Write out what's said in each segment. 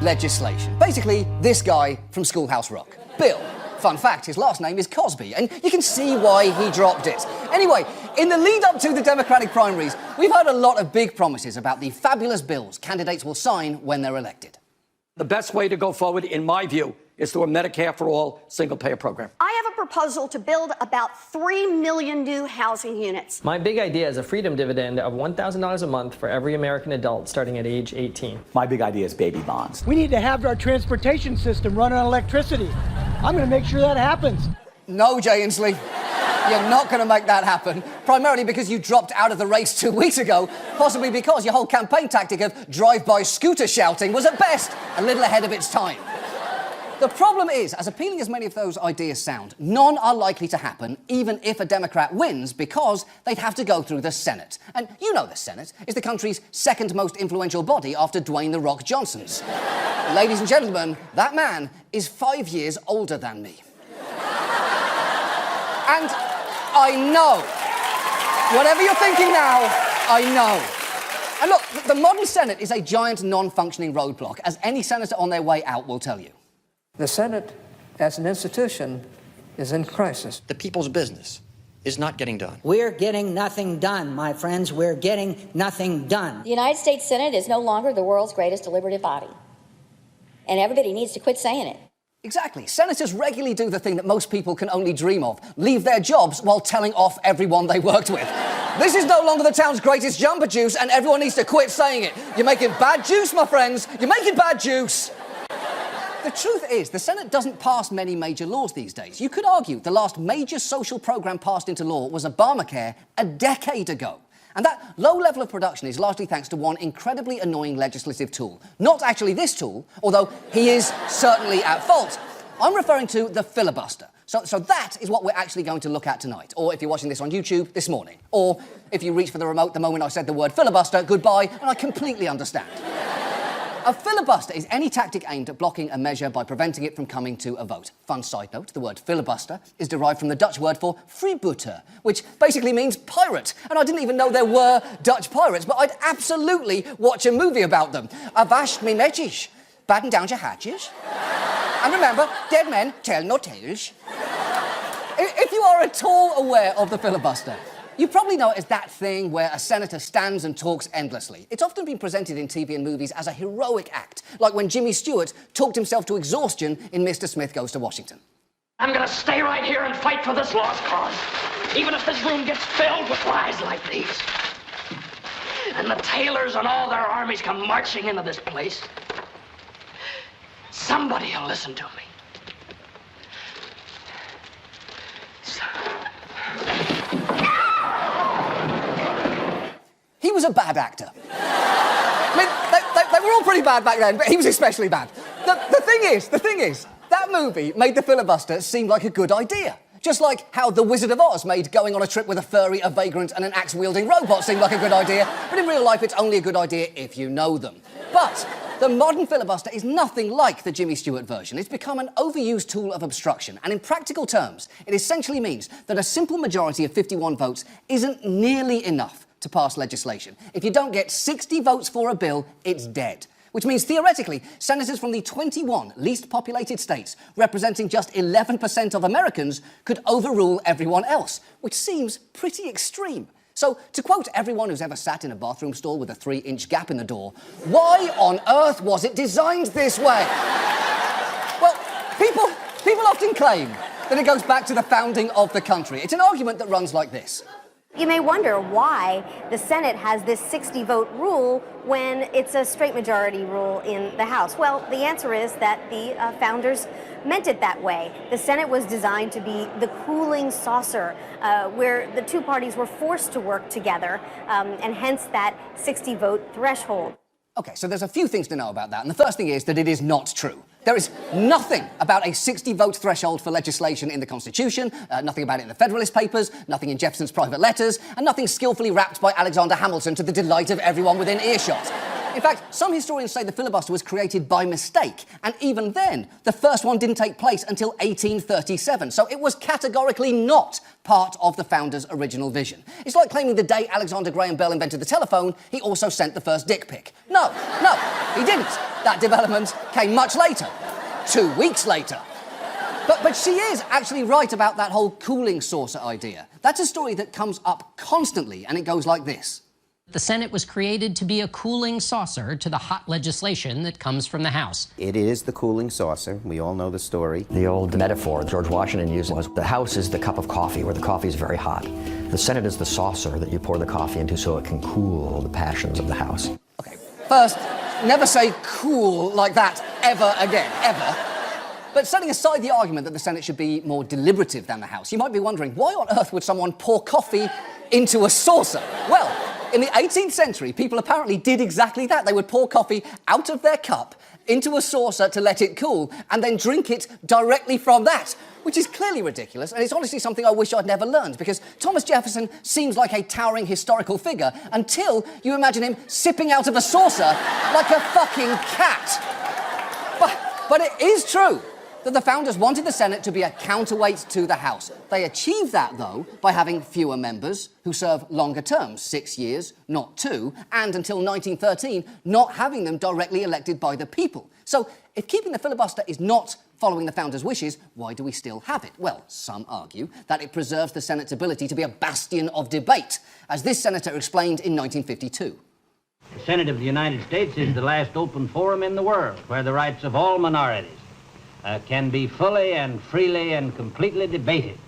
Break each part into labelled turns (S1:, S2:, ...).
S1: legislation. Basically, this guy from Schoolhouse Rock. Bill. Fun fact, his last name is Cosby, and you can see why he dropped it. Anyway, in the lead up to the Democratic primaries, we've heard a lot of big promises about the fabulous bills candidates will sign when they're elected.
S2: The best way to go forward, in my view, is through a Medicare for All single-payer program.
S3: I have a proposal to build about 3 million new housing units.
S4: My big idea is a freedom dividend of $1,000 a month for every American adult starting at age 18.
S5: My big idea is baby bonds.
S6: We need to have our transportation system run on electricity. I'm going to make sure that happens.
S1: No, Jay Inslee. You're not going to make that happen, primarily because you dropped out of the race 2 weeks ago, possibly because your whole campaign tactic of drive-by scooter shouting was at best a little ahead of its time. The problem is, as appealing as many of those ideas sound, none are likely to happen, even if a Democrat wins, because they'd have to go through the Senate. And you know the Senate is the country's second most influential body after Dwayne "The Rock" Johnson's. Ladies and gentlemen, that man is 5 years older than me. And I know. Whatever you're thinking now, I know. And look, the modern Senate is a giant non-functioning roadblock, as any senator on their way out will tell you.
S7: The Senate, as an institution, is in crisis.
S8: The people's business is not getting done.
S9: We're getting nothing done, my friends. We're getting nothing done.
S10: The United States Senate is no longer the world's greatest deliberative body. And everybody needs to quit saying it.
S1: Exactly. Senators regularly do the thing that most people can only dream of, leave their jobs while telling off everyone they worked with. This is no longer the town's greatest jumper juice, and everyone needs to quit saying it. You're making bad juice, my friends. You're making bad juice. The truth is, the Senate doesn't pass many major laws these days. You could argue the last major social program passed into law was Obamacare a decade ago. And that low level of production is largely thanks to one incredibly annoying legislative tool. Not actually this tool, although he is certainly at fault. I'm referring to the filibuster. So that is what we're actually going to look at tonight. Or if you're watching this on YouTube, this morning. Or if you reach for the remote the moment I said the word filibuster, goodbye, and I completely understand. A filibuster is any tactic aimed at blocking a measure by preventing it from coming to a vote. Fun side note, the word filibuster is derived from the Dutch word for freebooter, which basically means pirate. And I didn't even know there were Dutch pirates, but I'd absolutely watch a movie about them. Avast me metjes, batten down your hatches. And remember, dead men tell no tales. If you are at all aware of the filibuster, you probably know it as that thing where a senator stands and talks endlessly. It's often been presented in TV and movies as a heroic act, like when Jimmy Stewart talked himself to exhaustion in Mr. Smith Goes to Washington.
S11: I'm gonna stay right here and fight for this lost cause, even if this room gets filled with lies like these. And the Taylors and all their armies come marching into this place. Somebody will listen to me.
S1: He was a bad actor. I mean, they were all pretty bad back then, but he was especially bad. The thing is, that movie made the filibuster seem like a good idea. Just like how The Wizard of Oz made going on a trip with a furry, a vagrant, and an axe-wielding robot seem like a good idea, but in real life it's only a good idea if you know them. But the modern filibuster is nothing like the Jimmy Stewart version. It's become an overused tool of obstruction, and in practical terms, it essentially means that a simple majority of 51 votes isn't nearly enough to pass legislation. If you don't get 60 votes for a bill, it's dead. Which means, theoretically, senators from the 21 least populated states, representing just 11% of Americans, could overrule everyone else, which seems pretty extreme. So, to quote everyone who's ever sat in a bathroom stall with a 3-inch gap in the door, why on earth was it designed this way? Well, people often claim that it goes back to the founding of the country. It's an argument that runs like this.
S3: You may wonder why the Senate has this 60-vote rule when it's a straight majority rule in the House. Well, the answer is that the founders meant it that way. The Senate was designed to be the cooling saucer where the two parties were forced to work together, and hence that 60-vote threshold.
S1: Okay, so there's a few things to know about that, and the first thing is that it is not true. There is nothing about a 60-vote threshold for legislation in the Constitution, nothing about it in the Federalist Papers, nothing in Jefferson's private letters, and nothing skillfully wrapped by Alexander Hamilton to the delight of everyone within earshot. In fact, some historians say the filibuster was created by mistake, and even then, the first one didn't take place until 1837, so it was categorically not part of the founders' original vision. It's like claiming the day Alexander Graham Bell invented the telephone, he also sent the first dick pic. No, he didn't. That development came much later, 2 weeks later. But she is actually right about that whole cooling saucer idea. That's a story that comes up constantly, and it goes like this.
S5: The Senate was created to be a cooling saucer to the hot legislation that comes from the House.
S12: It is the cooling saucer. We all know the story.
S8: The old metaphor George Washington used was the House is the cup of coffee where the coffee is very hot. The Senate is the saucer that you pour the coffee into so it can cool the passions of the House.
S1: Okay, first, never say cool like that ever again, ever. But setting aside the argument that the Senate should be more deliberative than the House, you might be wondering, why on earth would someone pour coffee into a saucer? Well, in the 18th century, people apparently did exactly that. They would pour coffee out of their cup into a saucer to let it cool, and then drink it directly from that, which is clearly ridiculous, and it's honestly something I wish I'd never learned, because Thomas Jefferson seems like a towering historical figure until you imagine him sipping out of a saucer like a fucking cat. But it is true that the founders wanted the Senate to be a counterweight to the House. They achieved that, though, by having fewer members who serve longer terms, 6 years, not 2, and until 1913, not having them directly elected by the people. So, if keeping the filibuster is not following the founders' wishes, why do we still have it? Well, some argue that it preserves the Senate's ability to be a bastion of debate, as this senator explained in 1952.
S13: The Senate of the United States is the last open forum in the world where the rights of all minorities can be fully and freely and completely debated.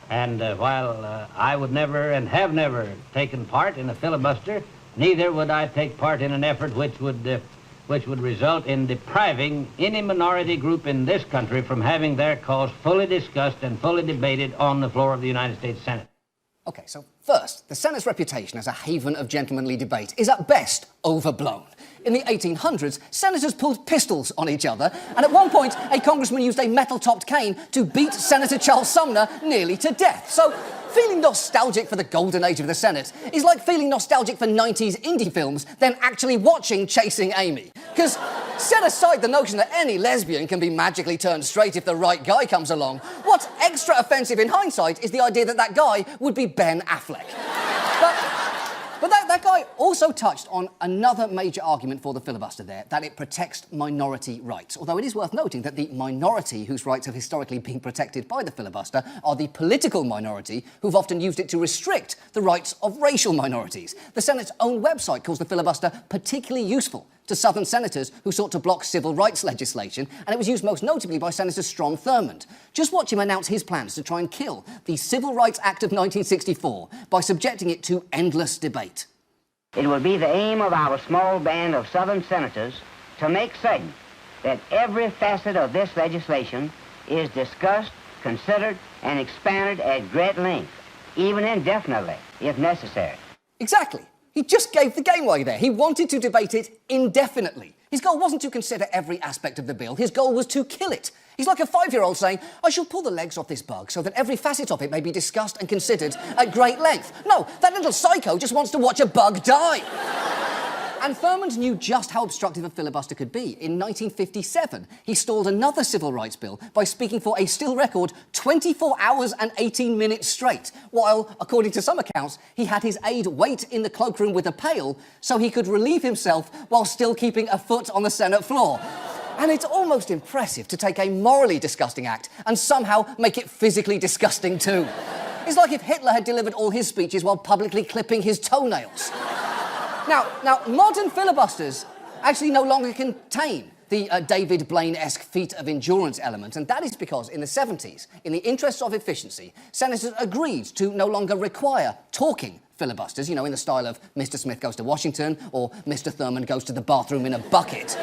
S13: And while I would never and have never taken part in a filibuster, neither would I take part in an effort which would result in depriving any minority group in this country from having their cause fully discussed and fully debated on the floor of the United States Senate.
S1: Okay, so first, the Senate's reputation as a haven of gentlemanly debate is at best overblown. In the 1800s, senators pulled pistols on each other, and at one point, a congressman used a metal-topped cane to beat Senator Charles Sumner nearly to death. So, feeling nostalgic for the golden age of the Senate is like feeling nostalgic for 90s indie films, then actually watching Chasing Amy. Because set aside the notion that any lesbian can be magically turned straight if the right guy comes along, what's extra offensive in hindsight is the idea that that guy would be Ben Affleck. But that guy also touched on another major argument for the filibuster there, that it protects minority rights. Although it is worth noting that the minority whose rights have historically been protected by the filibuster are the political minority who've often used it to restrict the rights of racial minorities. The Senate's own website calls the filibuster particularly useful to Southern senators who sought to block civil rights legislation, and it was used most notably by Senator Strom Thurmond. Just watch him announce his plans to try and kill the Civil Rights Act of 1964 by subjecting it to endless debate.
S14: It will be the aim of our small band of Southern senators to make certain that every facet of this legislation is discussed, considered, and expanded at great length, even indefinitely, if necessary.
S1: Exactly. He just gave the game away there. He wanted to debate it indefinitely. His goal wasn't to consider every aspect of the bill. His goal was to kill it. He's like a 5-year-old saying, I shall pull the legs off this bug so that every facet of it may be discussed and considered at great length. No, that little psycho just wants to watch a bug die. And Thurmond knew just how obstructive a filibuster could be. In 1957, he stalled another civil rights bill by speaking for a still record 24 hours and 18 minutes straight, while, according to some accounts, he had his aide wait in the cloakroom with a pail so he could relieve himself while still keeping a foot on the Senate floor. And it's almost impressive to take a morally disgusting act and somehow make it physically disgusting too. It's like if Hitler had delivered all his speeches while publicly clipping his toenails. Now, modern filibusters actually no longer contain the David Blaine-esque feat of endurance element, and that is because in the 70s, in the interests of efficiency, senators agreed to no longer require talking filibusters, you know, in the style of Mr. Smith goes to Washington or Mr. Thurmond goes to the bathroom in a bucket.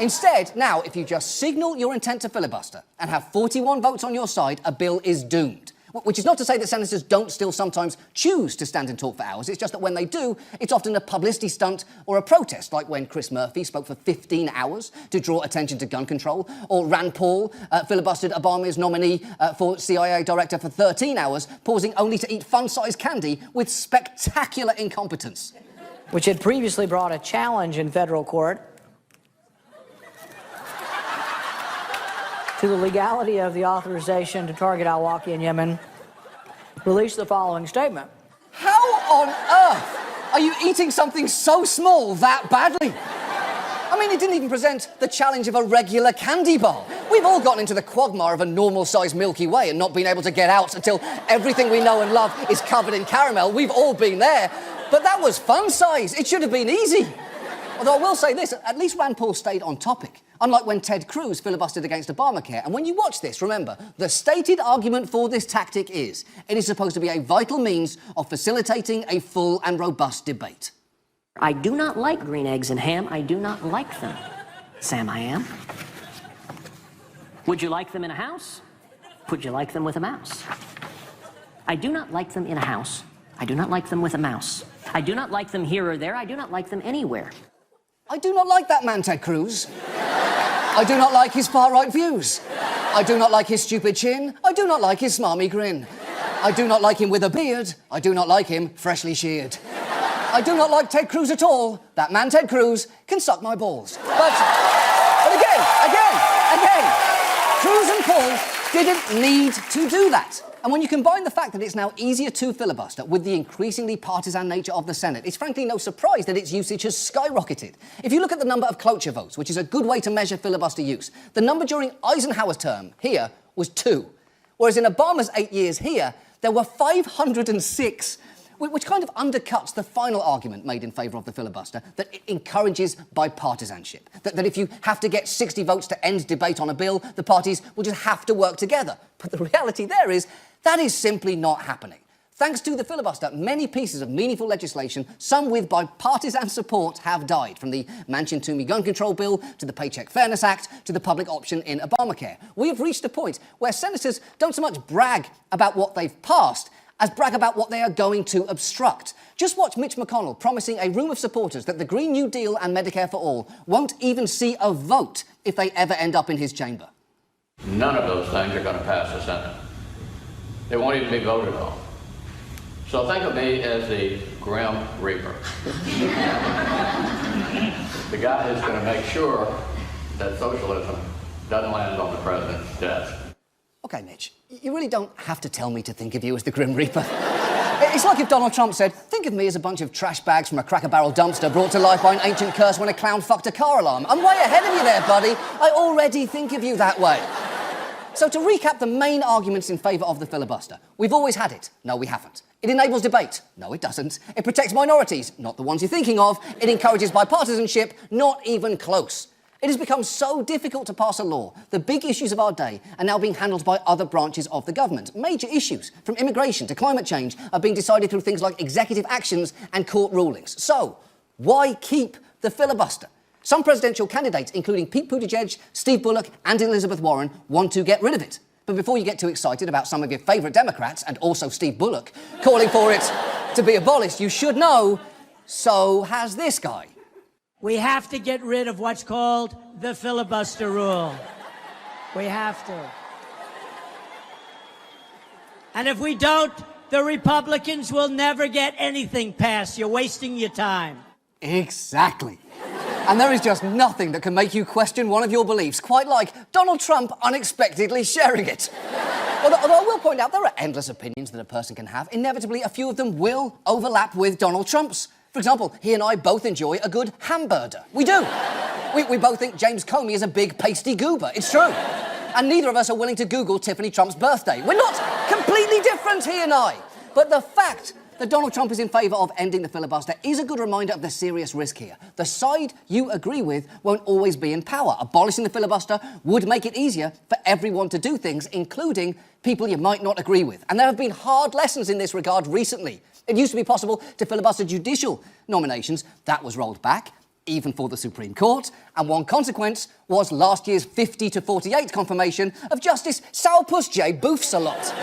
S1: Instead, now, if you just signal your intent to filibuster and have 41 votes on your side, a bill is doomed. Which is not to say that senators don't still sometimes choose to stand and talk for hours. It's just that when they do, it's often a publicity stunt or a protest, like when Chris Murphy spoke for 15 hours to draw attention to gun control, or Rand Paul filibustered Obama's nominee for CIA director for 13 hours, pausing only to eat fun-sized candy with spectacular incompetence.
S9: Which had previously brought a challenge in federal court to the legality of the authorization to target al-Awlaki in Yemen, released the following statement.
S1: How on earth are you eating something so small that badly? I mean, it didn't even present the challenge of a regular candy bar. We've all gotten into the quagmire of a normal-sized Milky Way and not been able to get out until everything we know and love is covered in caramel. We've all been there. But that was fun size. It should have been easy. Although I will say this, at least Rand Paul stayed on topic. Unlike when Ted Cruz filibustered against Obamacare. And when you watch this, remember, the stated argument for this tactic is it is supposed to be a vital means of facilitating a full and robust debate.
S15: I do not like green eggs and ham. I do not like them. Sam, I am. Would you like them in a house? Would you like them with a mouse? I do not like them in a house. I do not like them with a mouse. I do not like them here or there. I do not like them anywhere.
S1: I do not like that man, Ted Cruz. I do not like his far-right views. I do not like his stupid chin. I do not like his smarmy grin. I do not like him with a beard. I do not like him freshly sheared. I do not like Ted Cruz at all. That man, Ted Cruz, can suck my balls. But again, Cruz and Paul didn't need to do that. And when you combine the fact that it's now easier to filibuster with the increasingly partisan nature of the Senate, it's frankly no surprise that its usage has skyrocketed. If you look at the number of cloture votes, which is a good way to measure filibuster use, the number during Eisenhower's term here was 2. Whereas in Obama's 8 years here, there were 506, which kind of undercuts the final argument made in favour of the filibuster, that it encourages bipartisanship. That if you have to get 60 votes to end debate on a bill, the parties will just have to work together. But the reality there is, that is simply not happening. Thanks to the filibuster, many pieces of meaningful legislation, some with bipartisan support, have died, from the Manchin-Toomey gun control bill to the Paycheck Fairness Act to the public option in Obamacare. We have reached a point where senators don't so much brag about what they've passed as brag about what they are going to obstruct. Just watch Mitch McConnell promising a room of supporters that the Green New Deal and Medicare for All won't even see a vote if they ever end up in his chamber.
S16: None of those things are going to pass the Senate. They won't even be voted on. So think of me as the Grim Reaper. The guy who's going to make sure that socialism doesn't land on the president's desk.
S1: OK, Mitch, you really don't have to tell me to think of you as the Grim Reaper. It's like if Donald Trump said, think of me as a bunch of trash bags from a Cracker Barrel dumpster brought to life by an ancient curse when a clown fucked a car alarm. I'm way ahead of you there, buddy. I already think of you that way. So to recap the main arguments in favour of the filibuster, we've always had it. No, we haven't. It enables debate. No, it doesn't. It protects minorities. Not the ones you're thinking of. It encourages bipartisanship. Not even close. It has become so difficult to pass a law. The big issues of our day are now being handled by other branches of the government. Major issues, from immigration to climate change, are being decided through things like executive actions and court rulings. So, why keep the filibuster? Some presidential candidates, including Pete Buttigieg, Steve Bullock and Elizabeth Warren, want to get rid of it. But before you get too excited about some of your favourite Democrats, and also Steve Bullock, calling for it to be abolished, you should know, so has this guy.
S17: We have to get rid of what's called the filibuster rule. We have to. And if we don't, the Republicans will never get anything passed. You're wasting your time.
S1: Exactly. And there is just nothing that can make you question one of your beliefs, quite like Donald Trump unexpectedly sharing it. Although I will point out, there are endless opinions that a person can have. Inevitably, a few of them will overlap with Donald Trump's. For example, he and I both enjoy a good hamburger. We do. We both think James Comey is a big pasty goober. It's true. And neither of us are willing to Google Tiffany Trump's birthday. We're not completely different, he and I. But the fact that Donald Trump is in favour of ending the filibuster is a good reminder of the serious risk here. The side you agree with won't always be in power. Abolishing the filibuster would make it easier for everyone to do things, including people you might not agree with. And there have been hard lessons in this regard recently. It used to be possible to filibuster judicial nominations. That was rolled back, even for the Supreme Court. And one consequence was last year's 50-48 confirmation of Justice Sourpuss J. Boofs-a-lot.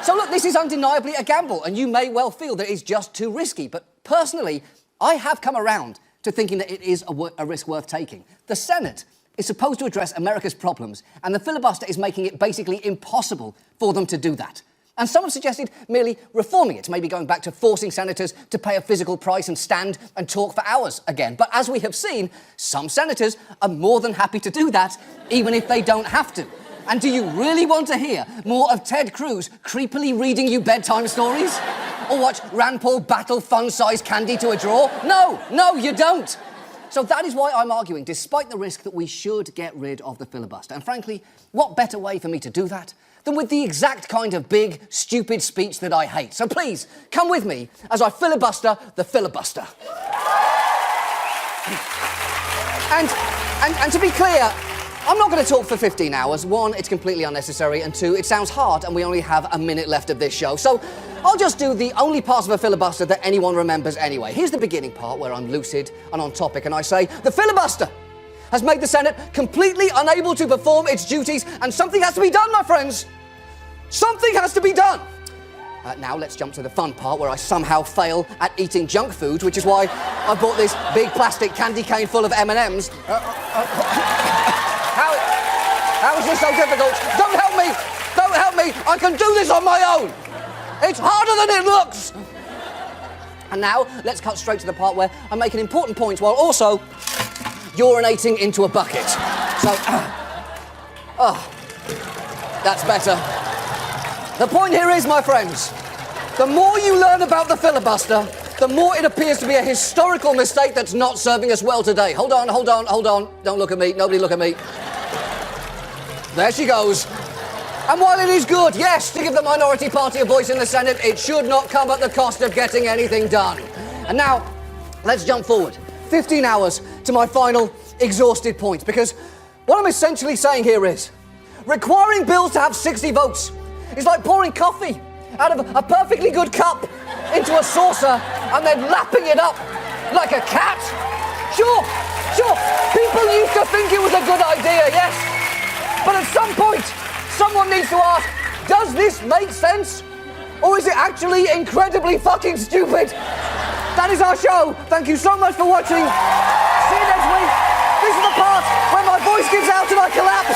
S1: So look, this is undeniably a gamble, and you may well feel that it's just too risky. But personally, I have come around to thinking that it is a risk worth taking. The Senate is supposed to address America's problems, and the filibuster is making it basically impossible for them to do that. And some have suggested merely reforming it, maybe going back to forcing senators to pay a physical price and stand and talk for hours again. But as we have seen, some senators are more than happy to do that, even if they don't have to. And do you really want to hear more of Ted Cruz creepily reading you bedtime stories? Or watch Rand Paul battle fun-sized candy to a drawer? No, you don't. So that is why I'm arguing, despite the risk, that we should get rid of the filibuster. And frankly, what better way for me to do that than with the exact kind of big, stupid speech that I hate. So please, come with me as I filibuster the filibuster. And to be clear, I'm not going to talk for 15 hours. One, it's completely unnecessary, and two, it sounds hard, and we only have a minute left of this show. So I'll just do the only part of a filibuster that anyone remembers anyway. Here's the beginning part where I'm lucid and on topic, and I say, the filibuster has made the Senate completely unable to perform its duties, and something has to be done, my friends. Something has to be done. Now let's jump to the fun part where I somehow fail at eating junk food, which is why I bought this big plastic candy cane full of M&Ms. How is this so difficult? Don't help me! Don't help me! I can do this on my own! It's harder than it looks! And now, let's cut straight to the part where I'm making important points while also urinating into a bucket. So, that's better. The point here is, my friends, the more you learn about the filibuster, the more it appears to be a historical mistake that's not serving us well today. Hold on. Don't look at me. Nobody look at me. There she goes. And while it is good, yes, to give the minority party a voice in the Senate, it should not come at the cost of getting anything done. And now, let's jump forward 15 hours to my final exhausted point, because what I'm essentially saying here is requiring bills to have 60 votes is like pouring coffee out of a perfectly good cup into a saucer and then lapping it up like a cat. Sure, people used to think it was a good idea, yes. But at some point, someone needs to ask, does this make sense? Or is it actually incredibly fucking stupid? That is our show. Thank you so much for watching. See you next week. This is the part where my voice gives out and I collapse.